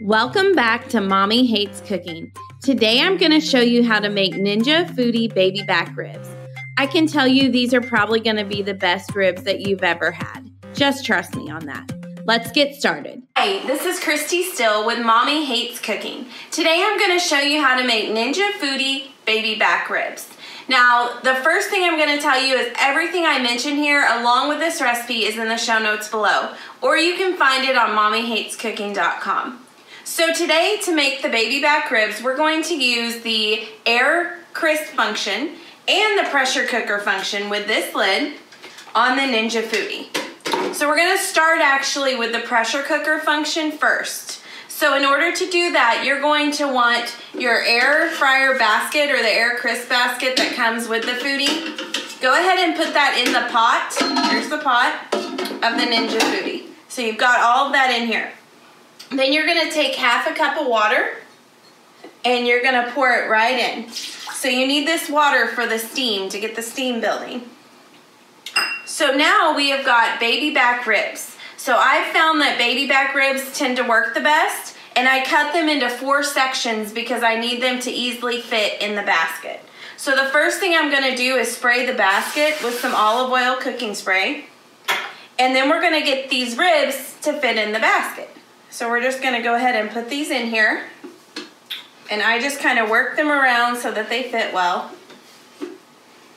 Welcome back to Mommy Hates Cooking. Today I'm going to show you how to make Ninja Foodi baby back ribs. I can tell you these are probably going to be the best ribs that you've ever had. Just trust me on that. Let's get started. Hey, this is Christy Still with Mommy Hates Cooking. Today I'm going to show you how to make Ninja Foodi baby back ribs. Now, the first thing I'm going to tell you is everything I mention here along with this recipe is in the show notes below, or you can find it on mommyhatescooking.com. So today, to make the baby back ribs, we're going to use the air crisp function and the pressure cooker function with this lid on the Ninja Foodi. So we're going to start actually with the pressure cooker function first. So in order to do that, you're going to want your air fryer basket or the air crisp basket that comes with the Foodi. Go ahead and put that in the pot. Here's the pot of the Ninja Foodi. So you've got all of that in here. Then you're going to take half a cup of water and you're going to pour it right in. So you need this water for the steam, to get the steam building. So now we have got baby back ribs. So I've found that baby back ribs tend to work the best, and I cut them into 4 sections because I need them to easily fit in the basket. So the first thing I'm going to do is spray the basket with some olive oil cooking spray, and then we're going to get these ribs to fit in the basket. So we're just going to go ahead and put these in here, and I just kind of work them around so that they fit well.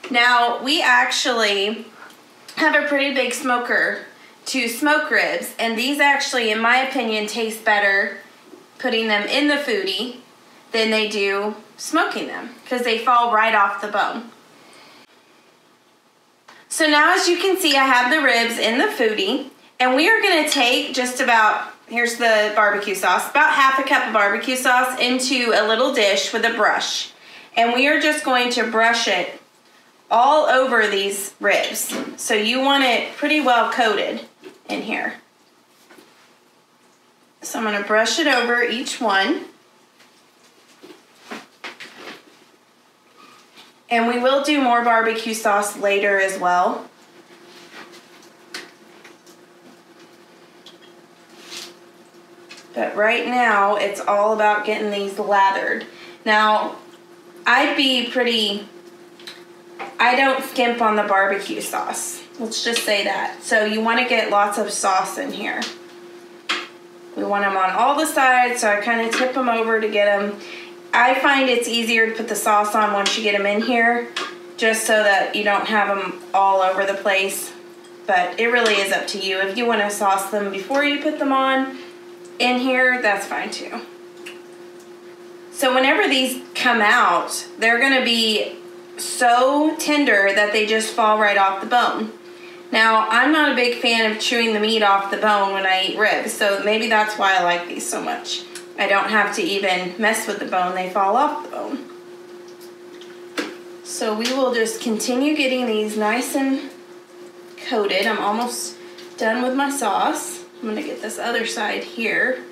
Now, we actually have a pretty big smoker to smoke ribs, and these actually, in my opinion, taste better putting them in the Foodi than they do smoking them because they fall right off the bone. So now, as you can see, I have the ribs in the Foodi, and we are going to take just about, here's the barbecue sauce, about half a cup of barbecue sauce into a little dish with a brush. And we are just going to brush it all over these ribs. So you want it pretty well coated in here. So I'm going to brush it over each one. And we will do more barbecue sauce later as well. But right now, it's all about getting these lathered. Now, I don't skimp on the barbecue sauce. Let's just say that. So you want to get lots of sauce in here. We want them on all the sides, so I kind of tip them over to get them. I find it's easier to put the sauce on once you get them in here, just so that you don't have them all over the place. But it really is up to you. If you want to sauce them before you put them on in here, that's fine too. So whenever these come out, they're going to be so tender that they just fall right off the bone. Now, I'm not a big fan of chewing the meat off the bone when I eat ribs, so maybe that's why I like these so much. I don't have to even mess with the bone, they fall off the bone. So we will just continue getting these nice and coated. I'm almost done with my sauce. I'm going to get this other side here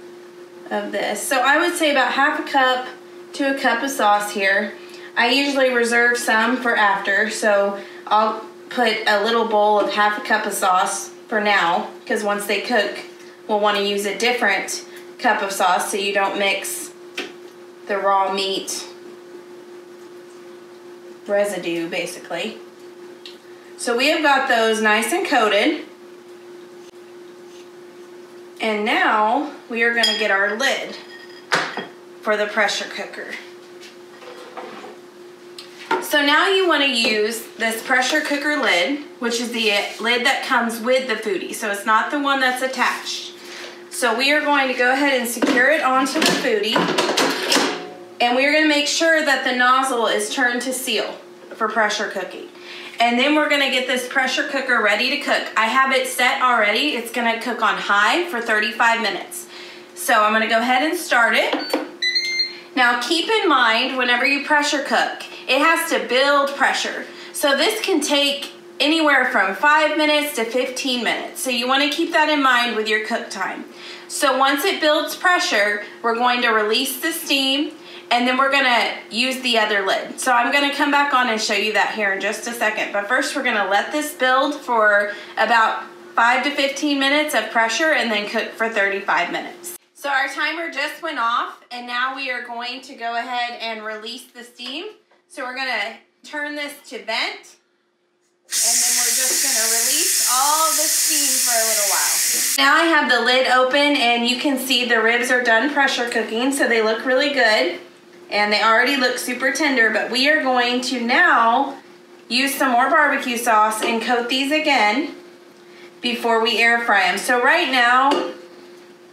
of this. So I would say about half a cup to a cup of sauce here. I usually reserve some for after, so I'll put a little bowl of half a cup of sauce for now, because once they cook, we'll want to use a different cup of sauce so you don't mix the raw meat residue, basically. So we have got those nice and coated. And now we are going to get our lid for the pressure cooker. So now you want to use this pressure cooker lid, which is the lid that comes with the Foodi. So it's not the one that's attached. So we are going to go ahead and secure it onto the Foodi. And we're going to make sure that the nozzle is turned to seal for pressure cooking. And then we're going to get this pressure cooker ready to cook. I have it set already. It's going to cook on high for 35 minutes. So I'm going to go ahead and start it. Now keep in mind, whenever you pressure cook, it has to build pressure. So this can take anywhere from 5 minutes to 15 minutes. So you want to keep that in mind with your cook time. So once it builds pressure, we're going to release the steam, and then we're gonna use the other lid. So I'm gonna come back on and show you that here in just a second. But first we're gonna let this build for about 5 to 15 minutes of pressure and then cook for 35 minutes. So our timer just went off, and now we are going to go ahead and release the steam. So we're going to turn this to vent, and then we're just going to release all the steam for a little while. Now I have the lid open, and you can see the ribs are done pressure cooking, so they look really good, and they already look super tender, but we are going to now use some more barbecue sauce and coat these again before we air fry them. So right now,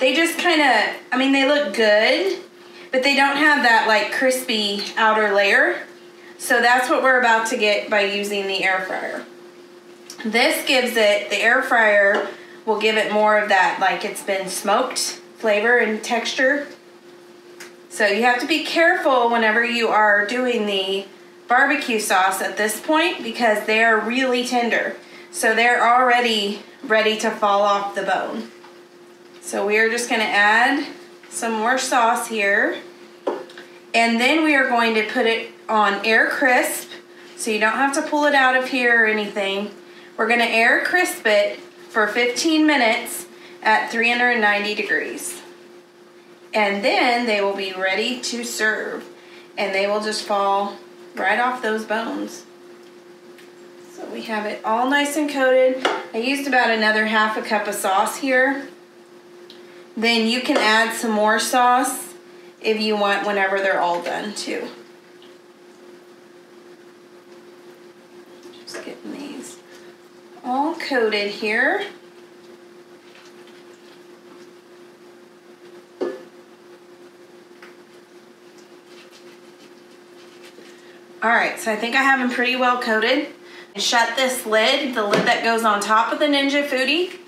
they just kind of, I mean, they look good, but they don't have that like crispy outer layer. So that's what we're about to get by using the air fryer. This gives it, the air fryer will give it more of that like it's been smoked flavor and texture. So you have to be careful whenever you are doing the barbecue sauce at this point because they are really tender. So they're already ready to fall off the bone. So we are just going to add some more sauce here. And then we are going to put it on air crisp. So you don't have to pull it out of here or anything. We're going to air crisp it for 15 minutes at 390 degrees. And then they will be ready to serve. And they will just fall right off those bones. So we have it all nice and coated. I used about another half a cup of sauce here. Then you can add some more sauce if you want whenever they're all done too. Just getting these all coated here. All right, so I think I have them pretty well coated. Shut this lid, the lid that goes on top of the Ninja Foodi.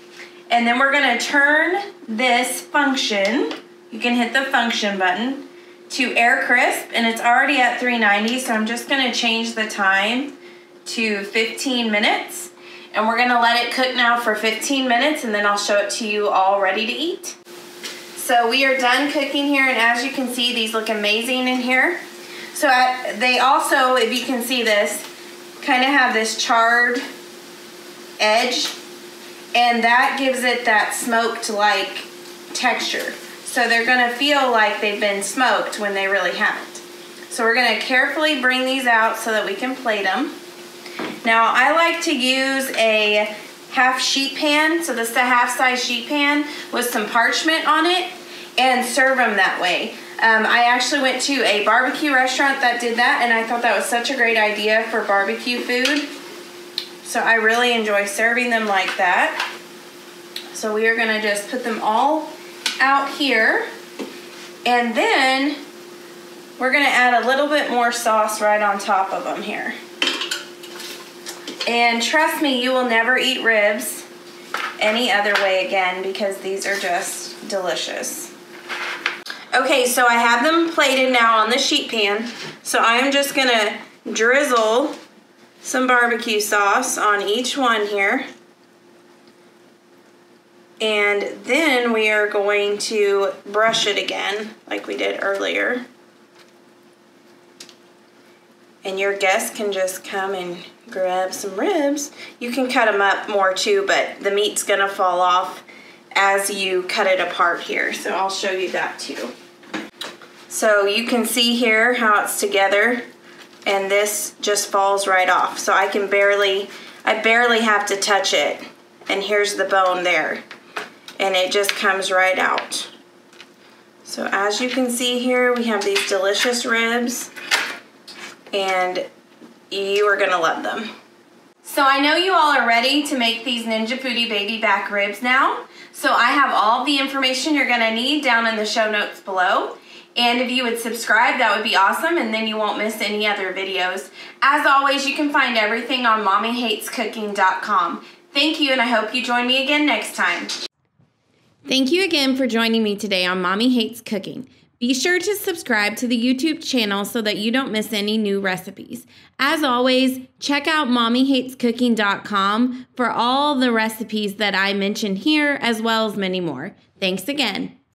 And then we're gonna turn this function, you can hit the function button, to air crisp, and it's already at 390, so I'm just gonna change the time to 15 minutes. And we're gonna let it cook now for 15 minutes, and then I'll show it to you all ready to eat. So we are done cooking here, and as you can see, these look amazing in here. So they also, if you can see this, kind of have this charred edge, and that gives it that smoked-like texture. So they're gonna feel like they've been smoked when they really haven't. So we're gonna carefully bring these out so that we can plate them. Now I like to use a half sheet pan, so this is a half-size sheet pan with some parchment on it, and serve them that way. I actually went to a barbecue restaurant that did that, and I thought that was such a great idea for barbecue food. So I really enjoy serving them like that. So we are gonna just put them all out here, and then we're gonna add a little bit more sauce right on top of them here. And trust me, you will never eat ribs any other way again because these are just delicious. Okay, so I have them plated now on the sheet pan. So I'm just gonna drizzle some barbecue sauce on each one here. And then we are going to brush it again like we did earlier. And your guests can just come and grab some ribs. You can cut them up more too, but the meat's gonna fall off as you cut it apart here. So I'll show you that too. So you can see here how it's together, and this just falls right off. So I barely have to touch it. And here's the bone there. And it just comes right out. So as you can see here, we have these delicious ribs, and you are gonna love them. So I know you all are ready to make these Ninja Foodi baby back ribs now. So I have all the information you're gonna need down in the show notes below. And if you would subscribe, that would be awesome, and then you won't miss any other videos. As always, you can find everything on mommyhatescooking.com. Thank you, and I hope you join me again next time. Thank you again for joining me today on Mommy Hates Cooking. Be sure to subscribe to the YouTube channel so that you don't miss any new recipes. As always, check out mommyhatescooking.com for all the recipes that I mentioned here, as well as many more. Thanks again.